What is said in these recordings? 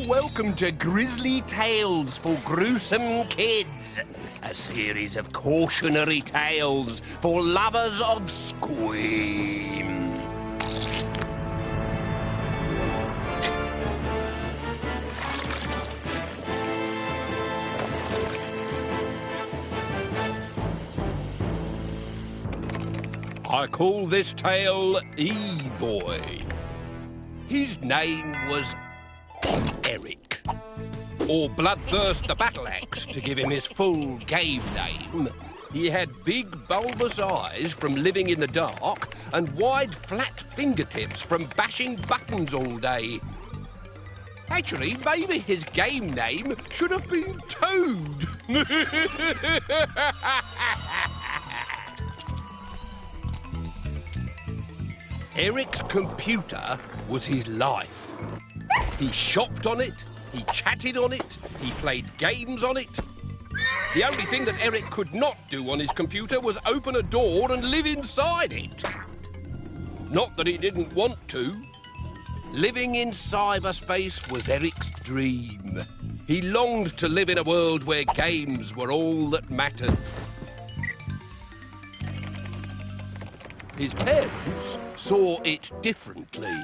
welcome to Grizzly Tales for Gruesome Kids, a series of cautionary tales for lovers of scream. I call this tale Eboy. His name was Eric, or Bloodthirst the Battle Axe, to give him his full game name. He had big bulbous eyes from living in the dark and wide flat fingertips from bashing buttons all day. Actually, maybe his game name should have been Toad. Eric's computer was his life. He shopped on it, he chatted on it, he played games on it. The only thing that Eric could not do on his computer was open a door and live inside it. Not that he didn't want to. Living in cyberspace was Eric's dream. He longed to live in a world where games were all that mattered. His parents saw it differently.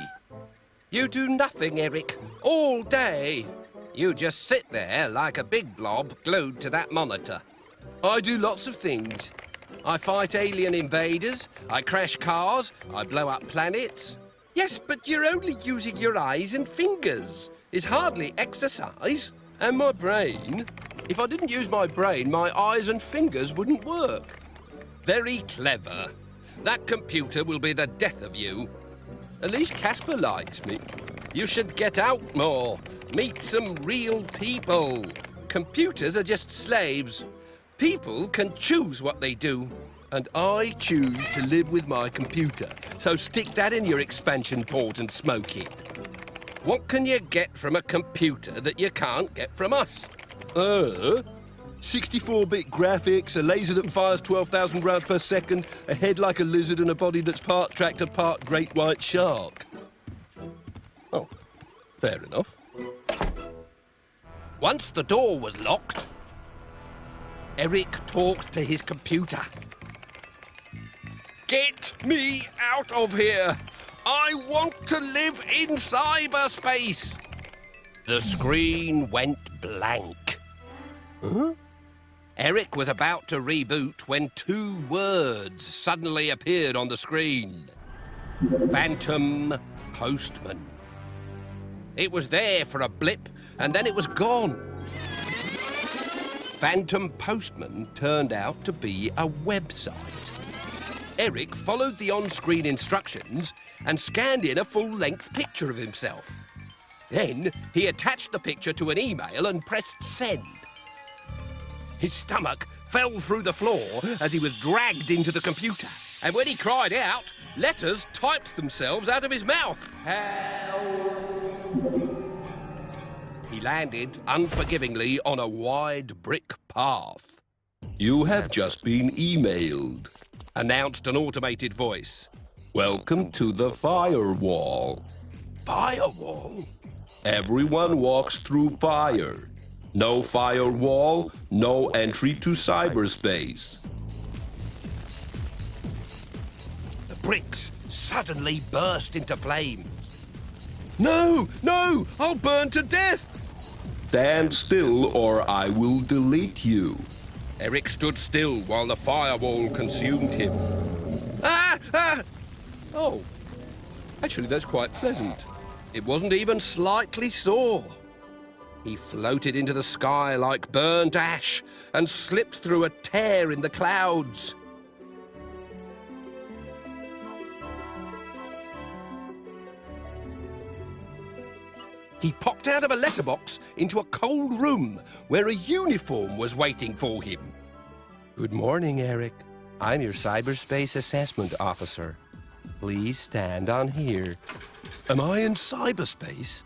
You do nothing, Eric, all day. You just sit there like a big blob glued to that monitor. I do lots of things. I fight alien invaders, I crash cars, I blow up planets. Yes, but you're only using your eyes and fingers. It's hardly exercise. And my brain? If I didn't use my brain, my eyes and fingers wouldn't work. Very clever. That computer will be the death of you. At least Casper likes me. You should get out more. Meet some real people. Computers are just slaves. People can choose what they do. And I choose to live with my computer. So stick that in your expansion port and smoke it. What can you get from a computer that you can't get from us? 64-bit graphics, a laser that fires 12,000 rounds per second, a head like a lizard and a body that's part tractor, part great white shark. Oh, fair enough. Once the door was locked, Eric talked to his computer. Get me out of here! I want to live in cyberspace! The screen went blank. Huh? Eric was about to reboot when two words suddenly appeared on the screen. Phantom Postman. It was there for a blip, and then it was gone. Phantom Postman turned out to be a website. Eric followed the on-screen instructions and scanned in a full-length picture of himself. Then he attached the picture to an email and pressed send. His stomach fell through the floor as he was dragged into the computer. And when he cried out, letters typed themselves out of his mouth. Help! He landed unforgivingly on a wide brick path. You have just been emailed, announced an automated voice. Welcome to the firewall. Firewall? Everyone walks through fire. No firewall, no entry to cyberspace. The bricks suddenly burst into flames. No, no, I'll burn to death! Stand still or I will delete you. Eric stood still while the firewall consumed him. Oh, actually that's quite pleasant. It wasn't even slightly sore. He floated into the sky like burnt ash and slipped through a tear in the clouds. He popped out of a letterbox into a cold room where a uniform was waiting for him. Good morning, Eric. I'm your cyberspace assessment officer. Please stand on here. Am I in cyberspace?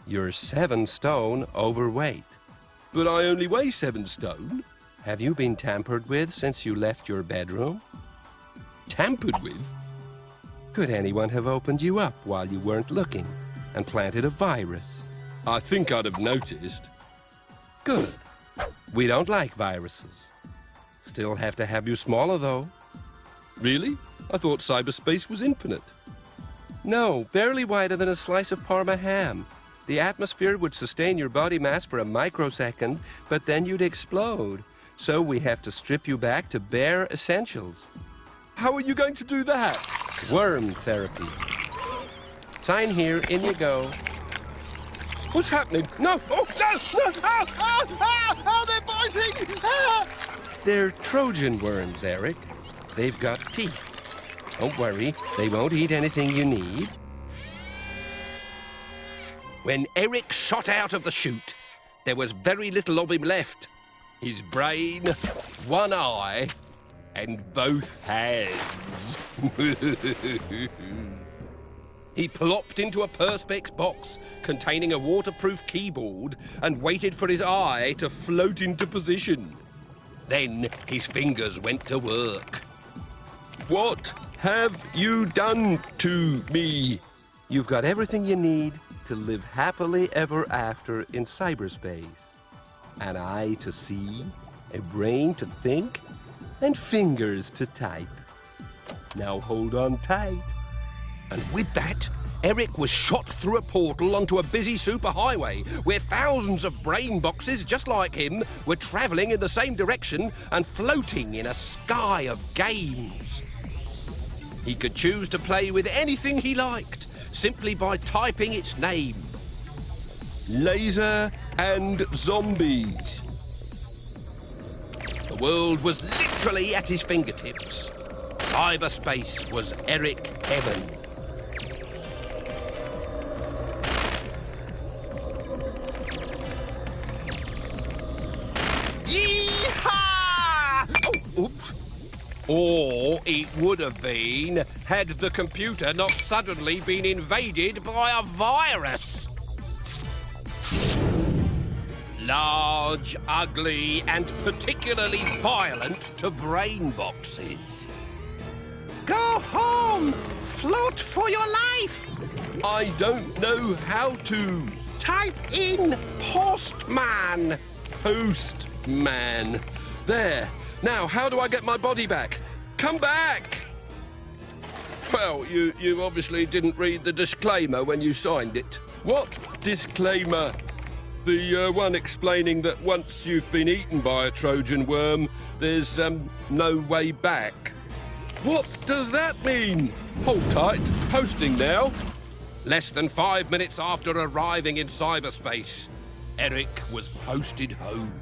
You're 7 stone overweight. But I only weigh 7 stone. Have you been tampered with since you left your bedroom? Tampered with? Could anyone have opened you up while you weren't looking? and planted a virus. I think I'd have noticed. Good. We don't like viruses. Still have to have you smaller, though. Really? I thought cyberspace was infinite. No, barely wider than a slice of Parma ham. The atmosphere would sustain your body mass for a microsecond, but then you'd explode. So we have to strip you back to bare essentials. How are you going to do that? Worm therapy. Sign here, in you go. What's happening? No! Oh, no! No! Oh, they're biting! Ah! They're Trojan worms, Eric. They've got teeth. Don't worry, they won't eat anything you need. When Eric shot out of the chute, there was very little of him left. His brain, one eye, and both hands. He plopped into a perspex box containing a waterproof keyboard and waited for his eye to float into position. Then his fingers went to work. What have you done to me? You've got everything you need to live happily ever after in cyberspace. An eye to see, a brain to think, and fingers to type. Now hold on tight. And with that, Eric was shot through a portal onto a busy superhighway where thousands of brain boxes just like him were travelling in the same direction and floating in a sky of games. He could choose to play with anything he liked simply by typing its name. Laser and zombies. The world was literally at his fingertips. Cyberspace was Eric heaven. Yee-haw! Oh, oops. Or it would have been had the computer not suddenly been invaded by a virus. Large, ugly, and particularly violent to brain boxes. Go home! Float for your life! I don't know how to. Type in postman. Postman. There. Now, how do I get my body back? Come back! Well, you obviously didn't read the disclaimer when you signed it. What disclaimer? The one explaining that once you've been eaten by a Trojan worm, there's no way back. What does that mean? Hold tight. Posting now. Less than 5 minutes after arriving in cyberspace, Eric was posted home.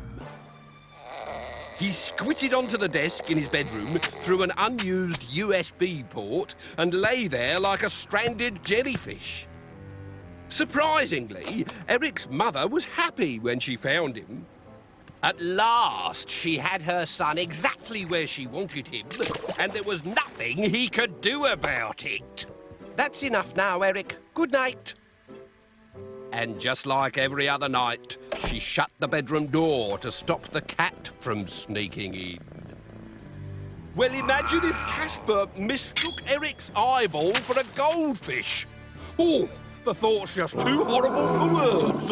He squitted onto the desk in his bedroom through an unused USB port and lay there like a stranded jellyfish. Surprisingly, Eric's mother was happy when she found him. At last, she had her son exactly where she wanted him, and there was nothing he could do about it. That's enough now, Eric. Good night. And just like every other night, she shut the bedroom door to stop the cat from sneaking in. Well, imagine if Casper mistook Eric's eyeball for a goldfish. Oh, the thought's just too horrible for words.